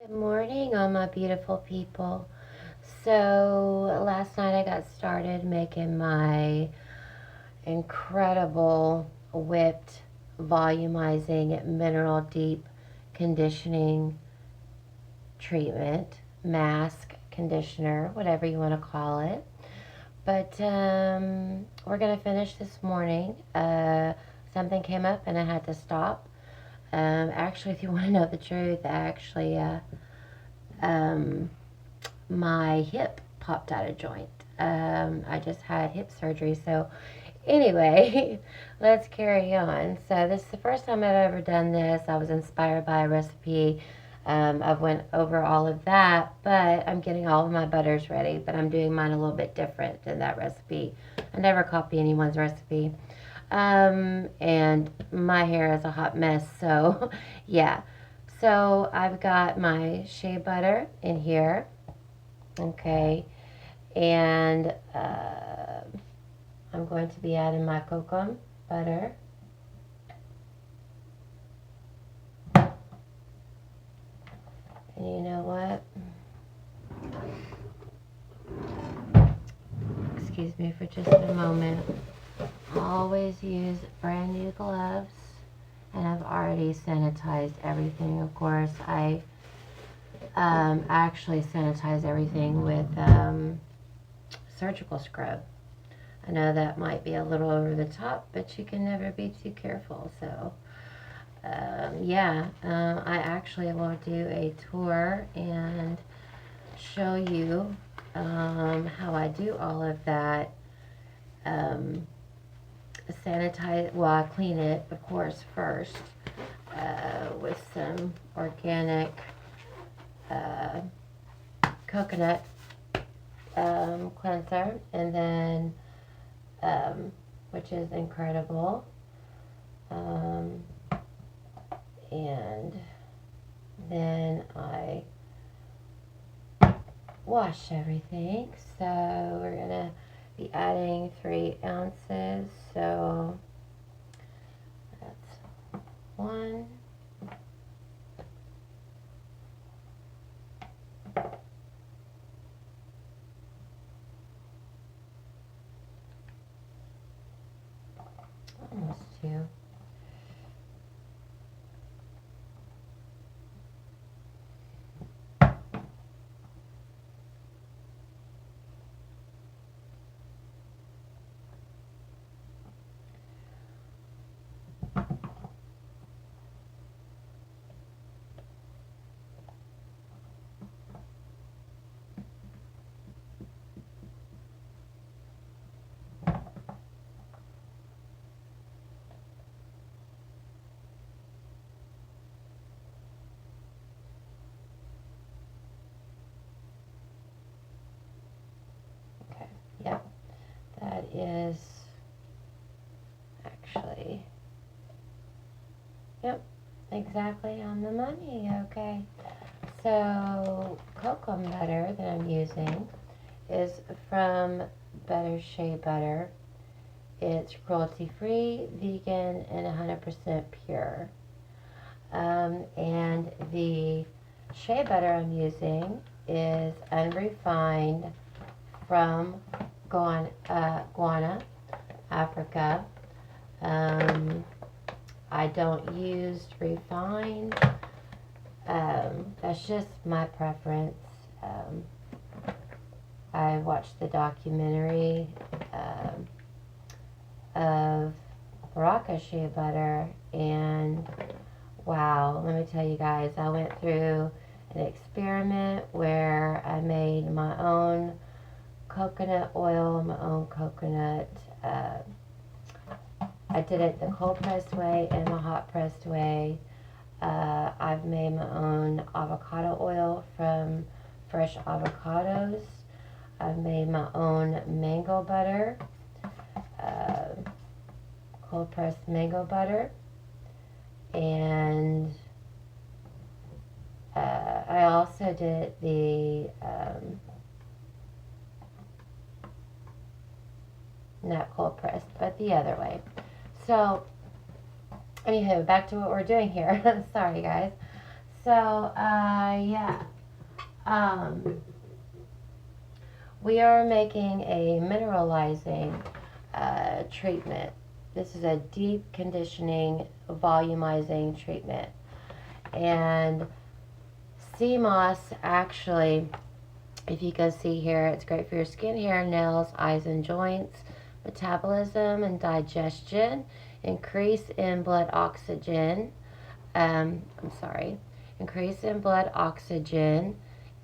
Good morning, all my beautiful people. So, last night I got started making my incredible whipped volumizing mineral deep conditioning treatment, mask, conditioner, whatever you want to call it. But we're going to finish this morning. Something came up and I had to stop. Actually, if you want to know the truth, um, my hip popped out of joint. I just had hip surgery. So, anyway, let's carry on. So, this is the first time I've ever done this. I was inspired by a recipe. I've went over all of that, but I'm getting all of my butters ready. But I'm doing mine a little bit different than that recipe. I never copy anyone's recipe. And my hair is a hot mess. So, yeah. So, I've got my shea butter in here. Okay, and I'm going to be adding my cocoa butter. And you know what? Excuse me for just a moment. Always use brand new gloves, and I've already sanitized everything. Of course, I actually sanitize everything with surgical scrub. I know that might be a little over the top, but you can never be too careful. So, I actually will do a tour and show you how I do all of that. Sanitize, well, I clean it, of course, first with some organic coconut cleanser, and then which is incredible. And then I wash everything. So we're gonna be adding 3 ounces. So that's 1. Almost 2. Okay, yep, that is actually, yep, exactly on the money. Okay, so cocoa butter that I'm using is from Better Shea Butter. It's cruelty-free, vegan, and 100% pure. And the shea butter I'm using is unrefined from Ghana, Africa. I don't use refined. That's just my preference. I watched the documentary of Baraka shea butter, and wow, let me tell you guys, I went through an experiment where I made my own coconut oil, my own coconut. I did it the cold pressed way and the hot pressed way. I've made my own avocado oil from fresh avocados. I've made my own mango butter, cold pressed mango butter, and I also did the not cold pressed, but the other way. So, anywho, back to what we're doing here. Sorry, guys. So, yeah, Um, we are making a mineralizing treatment. This is a deep conditioning, volumizing treatment. And sea moss actually, if you can see here, it's great for your skin, hair, nails, eyes, and joints, metabolism and digestion, increase in blood oxygen. I'm sorry, increase in blood oxygen.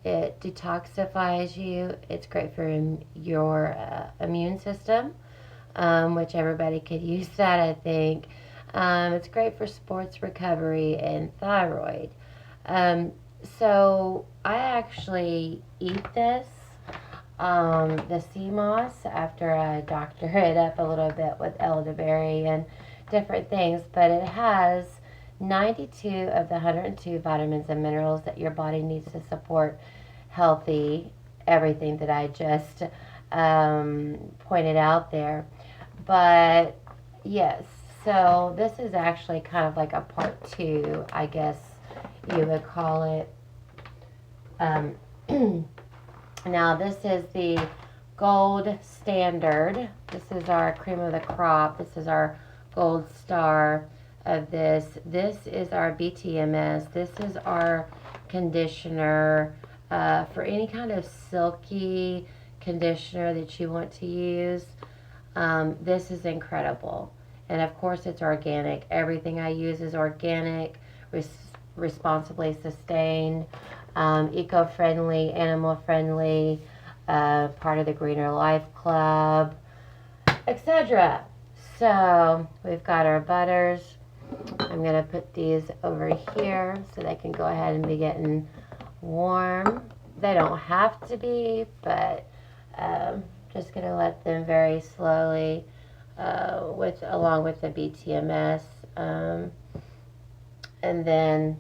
It detoxifies you. It's great for your immune system, which everybody could use that, I think. It's great for sports recovery and thyroid. Um, so I actually eat this, the sea moss, after I doctor it up a little bit with elderberry and different things, but it has 92 of the 102 vitamins and minerals that your body needs to support healthy everything that I just pointed out there. But yes, so this is actually kind of like a part two, I guess you would call it. Um, now this is the gold standard. This is our cream of the crop. This is our gold star of this. This is our BTMS. This is our conditioner for any kind of silky conditioner that you want to use. This is incredible. And of course it's organic. Everything I use is organic, responsibly sustained, eco-friendly, animal-friendly, part of the Greener Life Club, etc. So we've got our butters. I'm going to put these over here so they can go ahead and be getting warm. They don't have to be, but just going to let them very slowly along with the BTMS. And then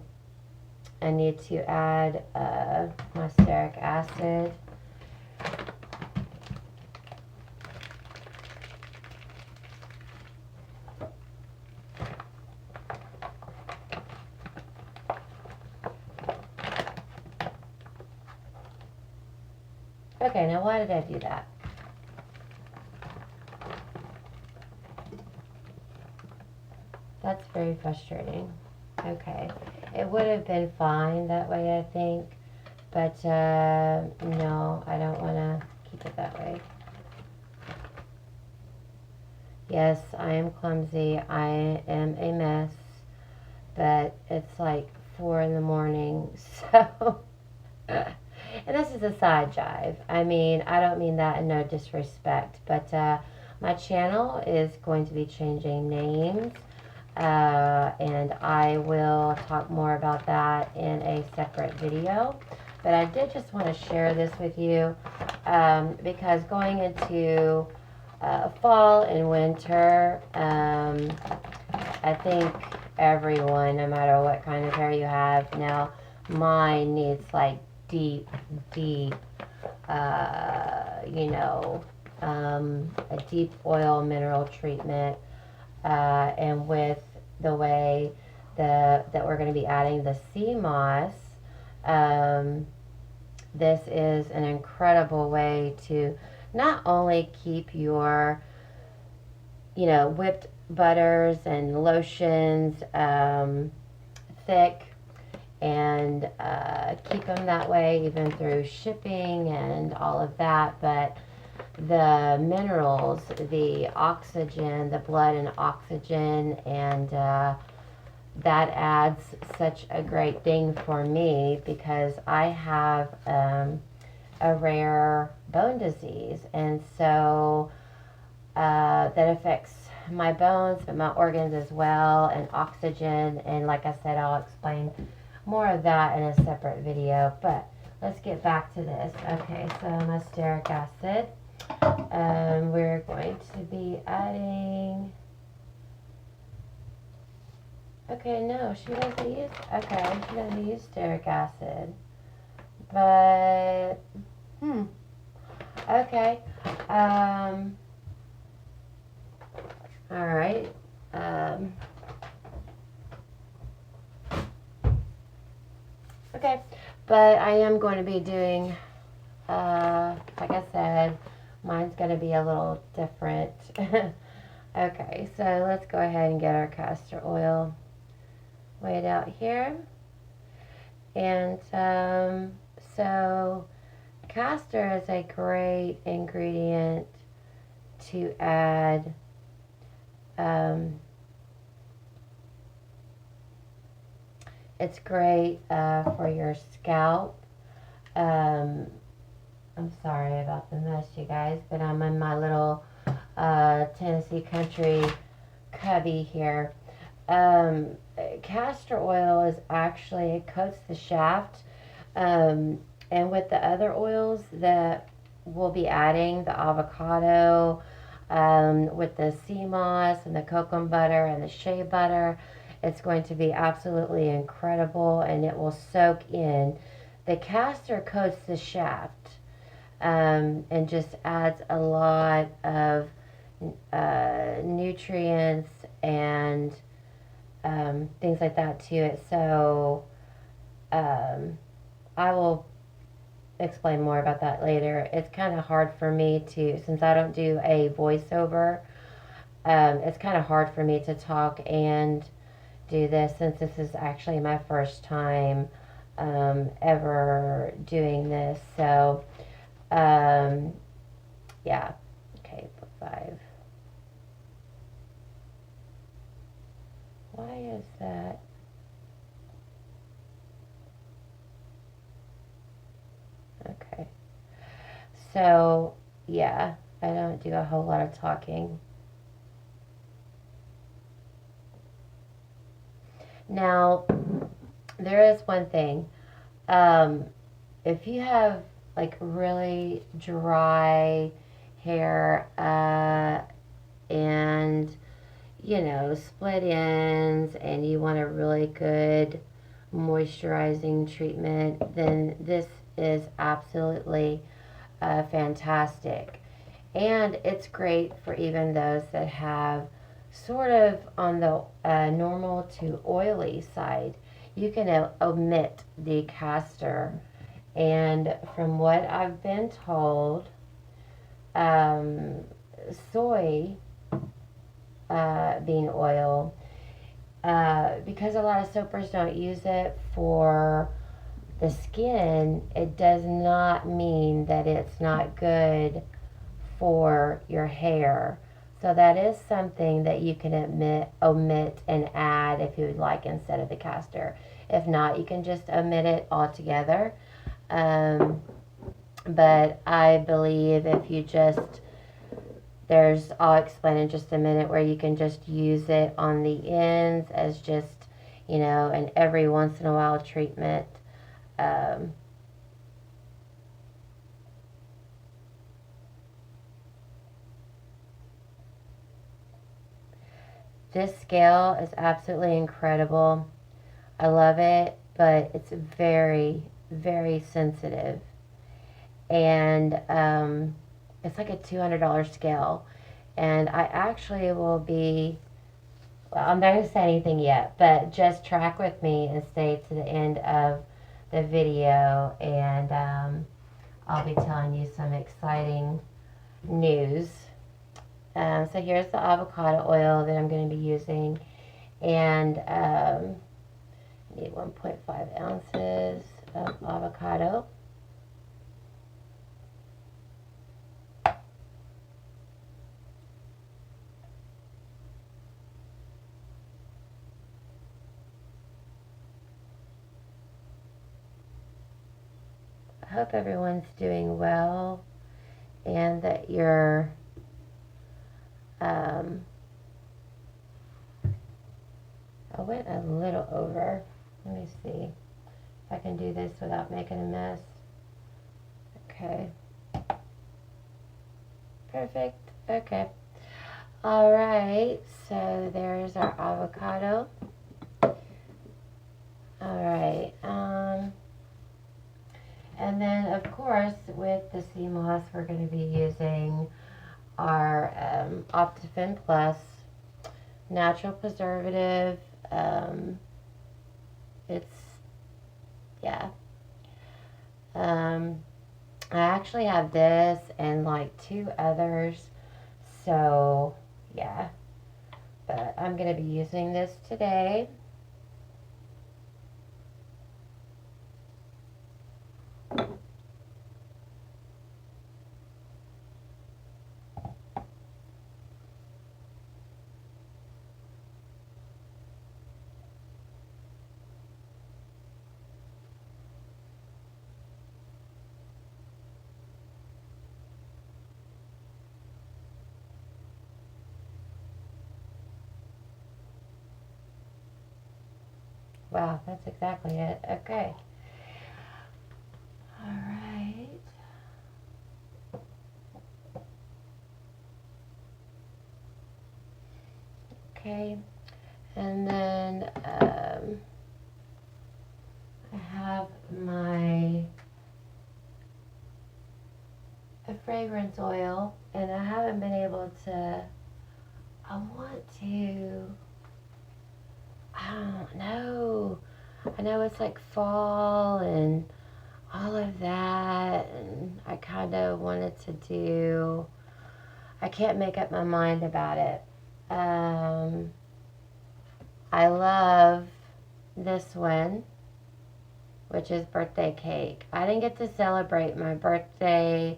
I need to add my stearic acid. Okay, now why did I do that? That's very frustrating. Okay, it would have been fine that way, I think, but no, I don't want to keep it that way. Yes, I am clumsy. I am a mess, but it's like 4 in the morning, so... And this is a side jive. I mean, I don't mean that in no disrespect, but my channel is going to be changing names, and I will talk more about that in a separate video. But I did just want to share this with you because going into fall and winter, I think everyone, no matter what kind of hair you have, now mine needs like deep, a deep oil mineral treatment, and with the way that we're going to be adding the sea moss, this is an incredible way to not only keep your, whipped butters and lotions thick, and keep them that way even through shipping and all of that, but the minerals, the oxygen, the blood and oxygen, and that adds such a great thing for me because I have a rare bone disease, and so that affects my bones but my organs as well, and oxygen, and like I said, I'll explain more of that in a separate video, but let's get back to this. Okay, so my stearic acid, we're going to be adding, okay, no, she doesn't use stearic acid, but, okay, alright, okay, But I am going to be doing, like I said, mine's going to be a little different. Okay, so let's go ahead and get our castor oil weighed out here. And so castor is a great ingredient to add it's great for your scalp. I'm sorry about the mess, you guys, but I'm in my little Tennessee country cubby here. Castor oil is actually, it coats the shaft. And with the other oils that we'll be adding, the avocado, with the sea moss and the cocoa butter and the shea butter, it's going to be absolutely incredible, and it will soak in. The castor coats the shaft and just adds a lot of nutrients and things like that to it. So I will explain more about that later. It's kind of hard for me to, since I don't do a voiceover, it's kind of hard for me to talk and do this, since this is actually my first time ever doing this. So yeah, okay, 5. Why is that? Okay, so yeah, I don't do a whole lot of talking. Now, there is one thing. Um, if you have like really dry hair and split ends, and you want a really good moisturizing treatment, then this is absolutely fantastic. And it's great for even those that have sort of on the normal to oily side. You can omit the castor. And from what I've been told, soy bean oil, because a lot of soapers don't use it for the skin, it does not mean that it's not good for your hair. So that is something that you can omit and add if you would like, instead of the castor. If not, you can just omit it altogether. But I believe if you just, I'll explain in just a minute, where you can just use it on the ends as just, an every once in a while treatment. This scale is absolutely incredible. I love it, but it's very, very sensitive. And it's like a $200 scale. And I actually will be, well, I'm not going to say anything yet, but just track with me and stay to the end of the video, and I'll be telling you some exciting news. So here's the avocado oil that I'm going to be using, and I need 1.5 ounces of avocado. I hope everyone's doing well, and that you're I went a little over. Let me see if I can do this without making a mess. Okay. Perfect. Okay. All right. So there's our avocado. All right. And then, of course, with the sea moss, we're going to be using our Optifin Plus natural preservative. It's, yeah. Um, I actually have this and like 2 others. So, yeah. But I'm going to be using this today. Wow, that's exactly it. Okay. All right. Okay. And then I have my a fragrance oil, and I haven't been able to. I want to. I don't know. I know it's like fall and all of that, and I kind of wanted to do. I can't make up my mind about it. I love this one, which is birthday cake. I didn't get to celebrate my birthday,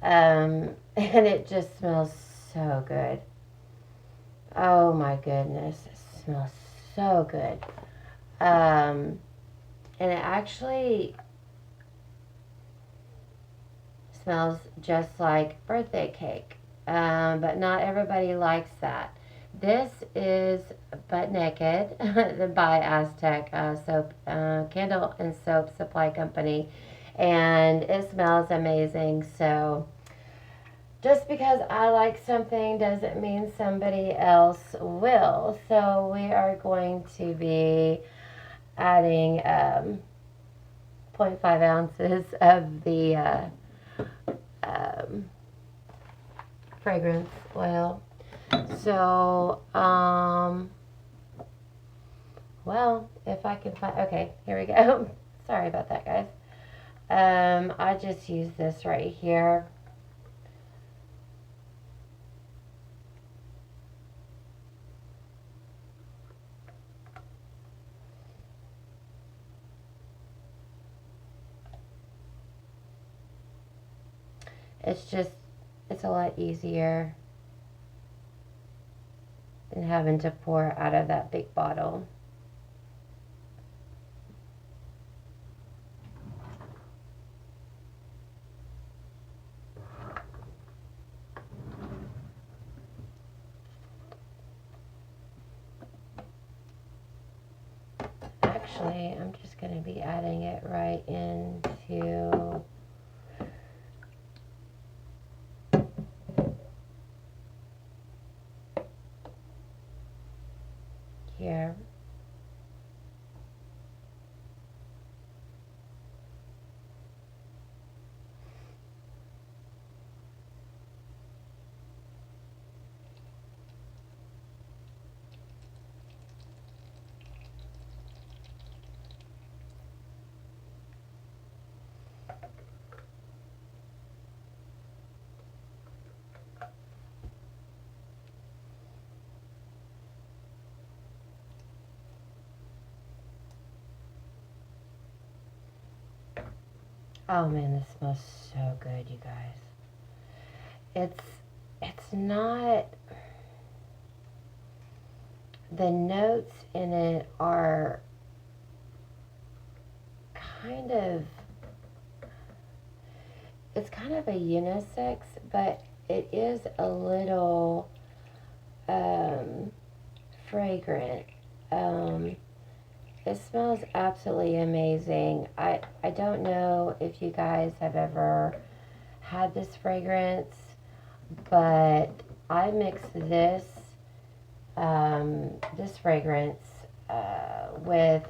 and it just smells so good. Oh my goodness, it smells so good. And it actually smells just like birthday cake, but not everybody likes that. This is Butt Naked by Aztec soap, candle and soap supply company, and it smells amazing. So just because I like something doesn't mean somebody else will. So we are going to be adding 0.5 ounces of the um, fragrance oil. So, well, if I can find, okay, here we go. Sorry about that, guys. I just use this right here. It's just, it's a lot easier than having to pour out of that big bottle. Actually, I'm just going to be adding it right into here. Oh man, this smells so good, you guys. It's not, the notes in it are kind of, it's kind of a unisex, but it is a little fragrant. Um, it smells absolutely amazing. I don't know if you guys have ever had this fragrance, but I mix this fragrance with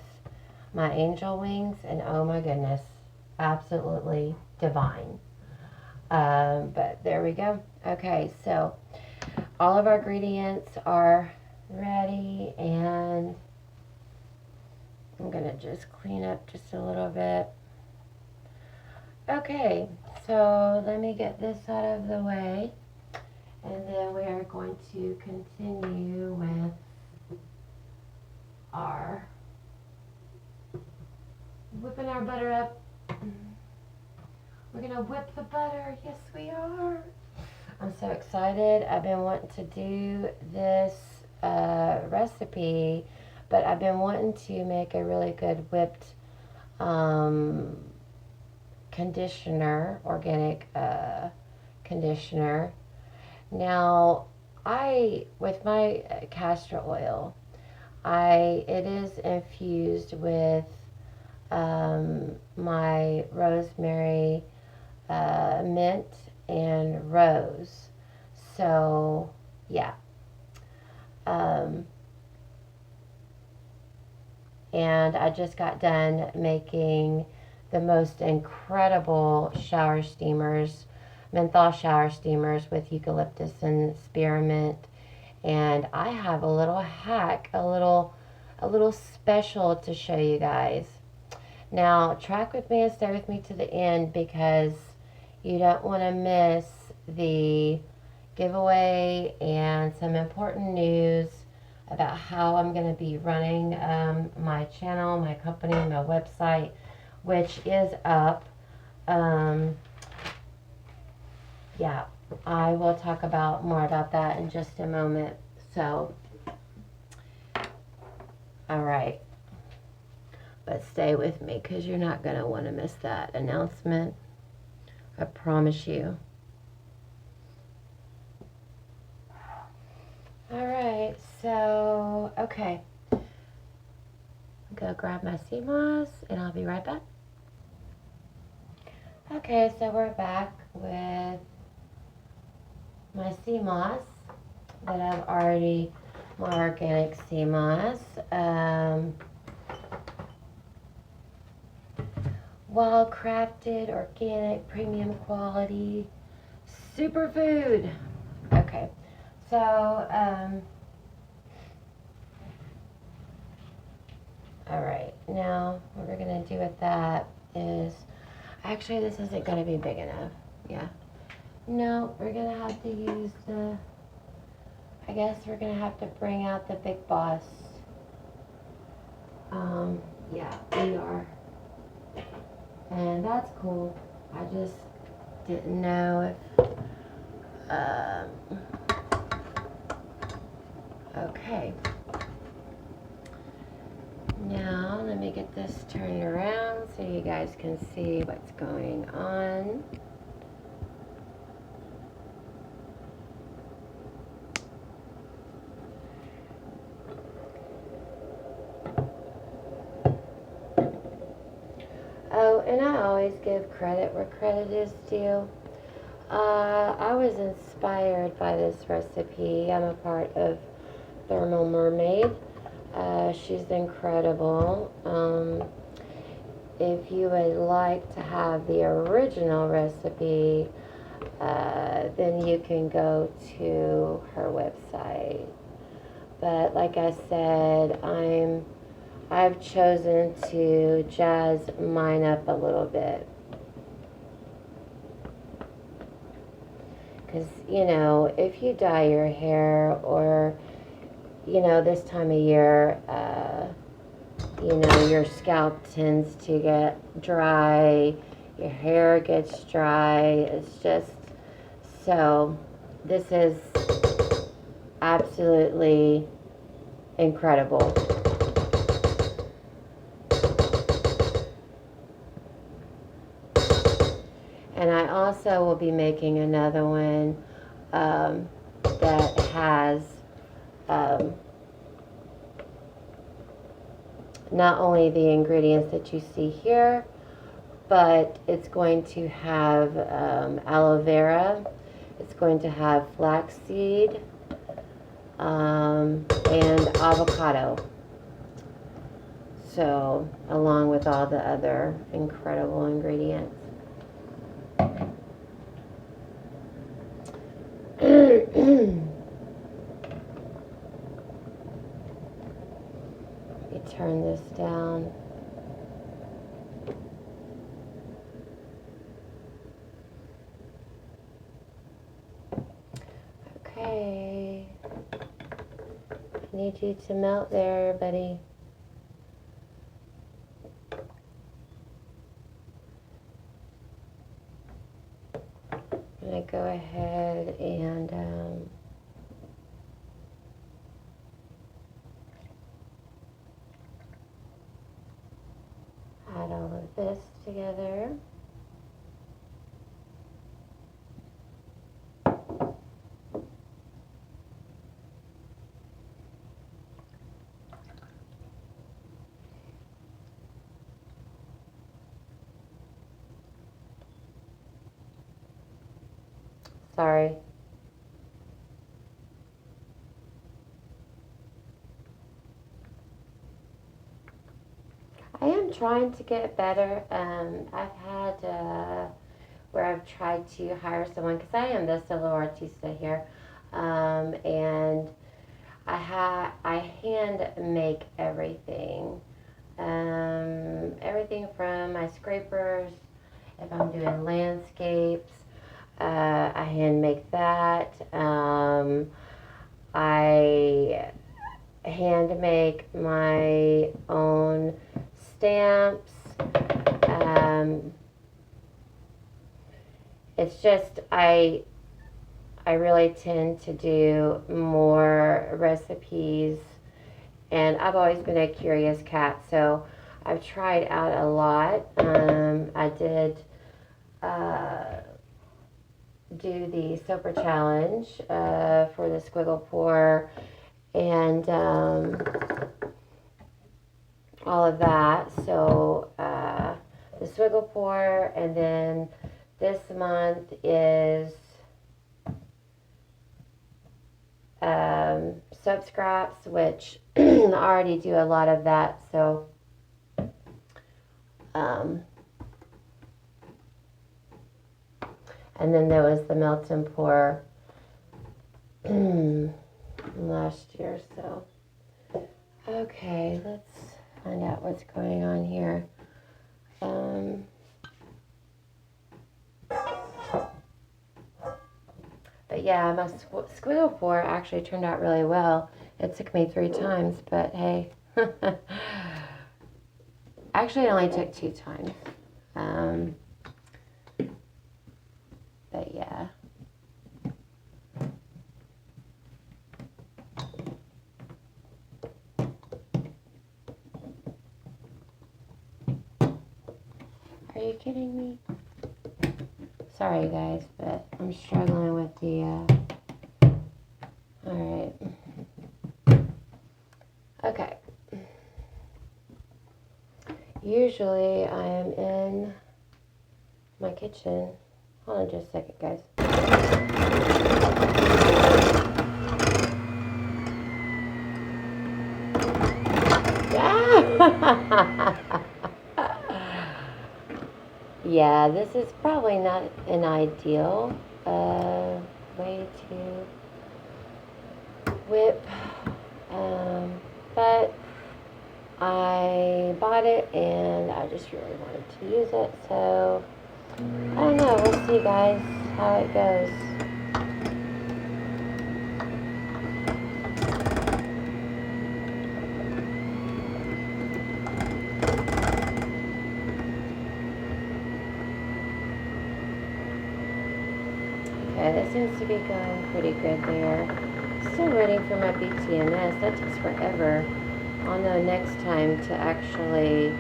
my angel wings, and oh my goodness, absolutely divine. But there we go. Okay, so all of our ingredients are ready, and I'm gonna just clean up just a little bit. Okay, so let me get this out of the way, and then we are going to continue with our whipping our butter up. We're gonna whip the butter. Yes, we are. I'm so excited. I've been wanting to do this recipe, but I've been wanting to make a really good whipped conditioner, organic conditioner. Now, with my castor oil, it is infused with my rosemary, mint, and rose. So, yeah. And I just got done making the most incredible shower steamers, menthol shower steamers with eucalyptus and spearmint. And I have a little hack, a little special to show you guys. Now, track with me and stay with me to the end, because you don't want to miss the giveaway and some important news about how I'm going to be running my channel, my company, my website, which is up. Yeah, I will talk about more about that in just a moment. So, all right. But stay with me, because you're not going to want to miss that announcement. I promise you. All right, so, okay. Go grab my sea moss, and I'll be right back. Okay, so we're back with my sea moss that I've already, my organic sea moss. Well crafted, organic, premium quality, superfood. Okay, so all right, now what we're gonna do with that is, actually this isn't gonna be big enough. Yeah, no, we're gonna have to use I guess we're gonna have to bring out the big boss. Yeah, we are. And that's cool. I just didn't know if, okay. Now, let me get this turned around so you guys can see what's going on. Oh, and I always give credit where credit is due. I was inspired by this recipe. I'm a part of Thermal Mermaid. She's incredible. If you would like to have the original recipe, then you can go to her website. But like I said, I've chosen to jazz mine up a little bit. Because, you know, if you dye your hair, or, you know, this time of year, you know, your scalp tends to get dry, your hair gets dry. It's just, so this is absolutely incredible. And I also will be making another one that has not only the ingredients that you see here, but it's going to have aloe vera, it's going to have flaxseed, and avocado. So, along with all the other incredible ingredients. Turn this down. Okay. I need you to melt there, buddy. I'm going to go ahead and add all of this together. Sorry. I am trying to get better. I've had where I've tried to hire someone because I am the solo artista here, and I hand make everything, everything from my scrapers. If I'm doing landscapes, I hand make that. I hand make my own stamps. It's just I really tend to do more recipes, and I've always been a curious cat, so I've tried out a lot. I did do the Soper Challenge for the Squiggle Pour, and all of that. So the Swiggle Pour, and then this month is soap scraps, which I already do a lot of that. So and then there was the melt and pour last year. So okay, let's find out what's going on here. But yeah, my squiggle pour actually turned out really well. It took me 3 times, but hey. Actually, it only took 2 times. But yeah. Are you kidding me? Sorry guys, but I'm struggling with the, alright. Okay. Usually I am in my kitchen. Hold on just a second, guys. Yeah, this is probably not an ideal way to whip, but I bought it and I just really wanted to use it, so I don't know, we'll see guys how it goes. Okay, that seems to be going pretty good there. Still waiting for my BTNS. That takes forever. I'll know next time to actually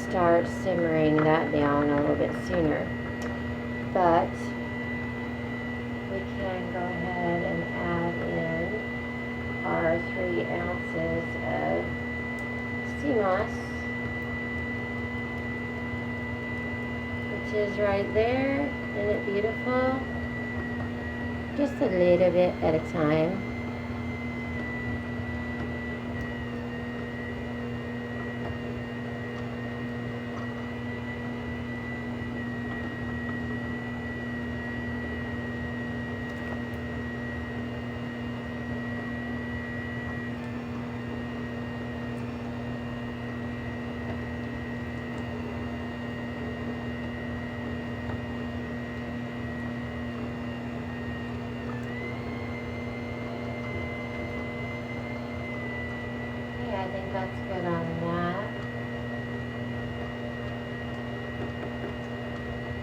start simmering that down a little bit sooner. But we can go ahead and add in our 3 ounces of sea moss, which is right there. Isn't it beautiful? Just a little bit at a time. that's good on that.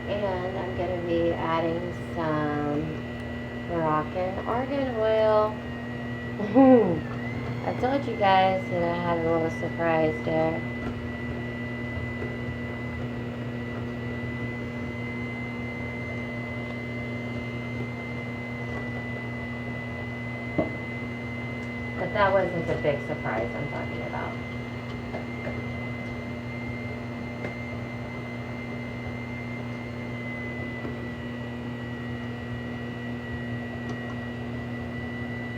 And I'm going to be adding some Moroccan argan oil. I told you guys that I had a little surprise there. But that wasn't a big surprise I'm talking about.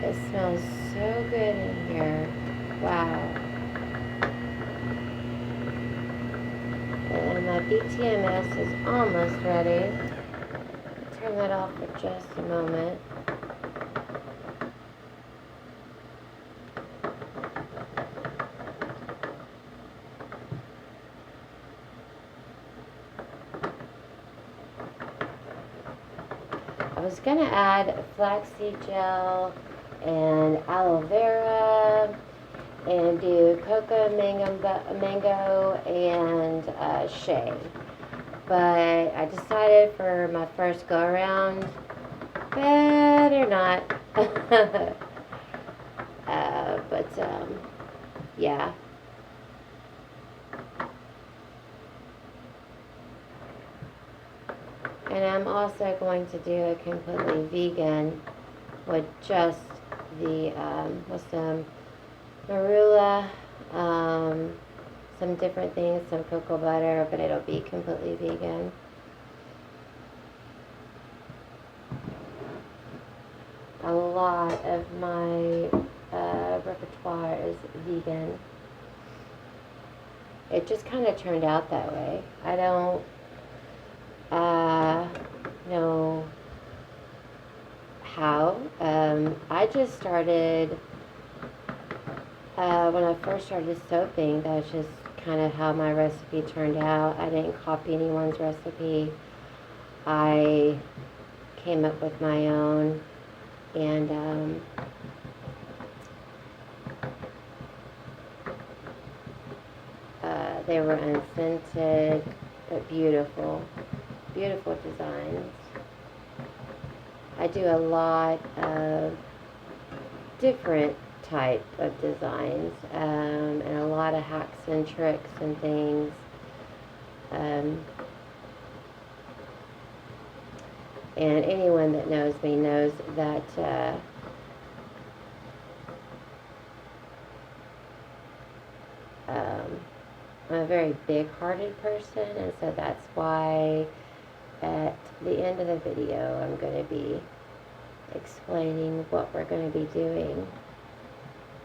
It smells so good in here. Wow. And my BTMS is almost ready. Turn that off for just a moment. I was going to add flaxseed gel and aloe vera and do cocoa mango and shea. But I decided for my first go around, better not. Yeah. And I'm also going to do a completely vegan with just the, with some marula, some different things, some cocoa butter, but it'll be completely vegan. A lot of my repertoire is vegan. It just kind of turned out that way. I don't know how. I just started, when I first started soaping, that's just kind of how my recipe turned out. I didn't copy anyone's recipe. I came up with my own, and they were unscented, but beautiful, beautiful designs. I do a lot of different type of designs, and a lot of hacks and tricks and things. And anyone that knows me knows that I'm a very big-hearted person, and so that's why at the end of the video I'm going to be explaining what we're going to be doing.